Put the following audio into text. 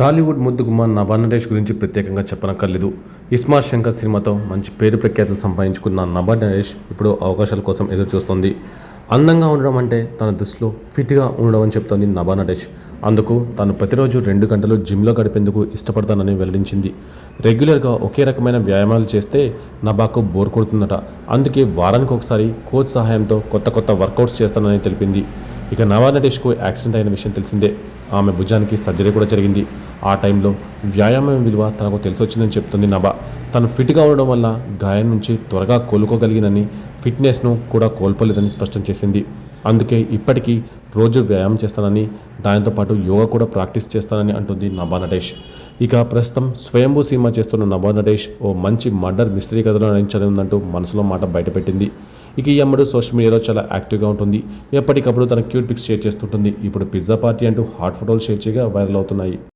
టాలీవుడ్ ముద్దుగుమ్మ నభా నరేష్ గురించి ప్రత్యేకంగా చెప్పనక్కర్లేదు. ఇస్మార్ట్ శంకర్ సినిమాతో మంచి పేరు ప్రఖ్యాతులు సంపాదించుకున్న నభా నరేష్ ఇప్పుడు అవకాశాల కోసం ఎదురు చూస్తోంది. అందంగా ఉండడం అంటే తన దృష్టిలో ఫిట్గా ఉండడం అని చెప్తోంది నభా నరేష్. అందుకు తాను ప్రతిరోజు 2 గంటలు జిమ్లో గడిపేందుకు ఇష్టపడతానని వెల్లడించింది. రెగ్యులర్గా ఒకే రకమైన వ్యాయామాలు చేస్తే నభాకు బోర్ కొడుతుందట. అందుకే వారానికి ఒకసారి కోచ్ సహాయంతో కొత్త వర్కౌట్స్ చేస్తానని తెలిపింది. ఇక నభా నరేష్కు యాక్సిడెంట్ అయిన విషయం తెలిసిందే. ఆమె భుజానికి సర్జరీ కూడా జరిగింది. ఆ టైంలో వ్యాయామం విలువ తనకు తెలిసొచ్చిందని చెప్తుంది నభా. తను ఫిట్గా ఉండడం వల్ల గాయం నుంచి త్వరగా కోలుకోగలిగినని, ఫిట్నెస్ను కూడా కోల్పోలేదని స్పష్టం చేసింది. అందుకే ఇప్పటికీ రోజు వ్యాయామం చేస్తానని, దానితో యోగా కూడా ప్రాక్టీస్ చేస్తానని అంటుంది నభా నరేష్. ఇక ప్రస్తుతం స్వయంభూ సినిమా చేస్తున్న నభా నరేష్ ఓ మంచి మర్డర్ మిస్టరీ కథలో నటించనుందంటూ మనసులో మాట బయటపెట్టింది. ఇక ఈ అమ్మడు సోషల్ మీడియాలో చాలా యాక్టివ్గా ఉంటుంది. ఎప్పటికప్పుడు తన క్యూట్ పిక్స్ షేర్ చేస్తుంటుంది. ఇప్పుడు పిజ్జా పార్టీ అంటూ హాట్ ఫోటోలు షేర్ చేయగా వైరల్ అవుతున్నాయి.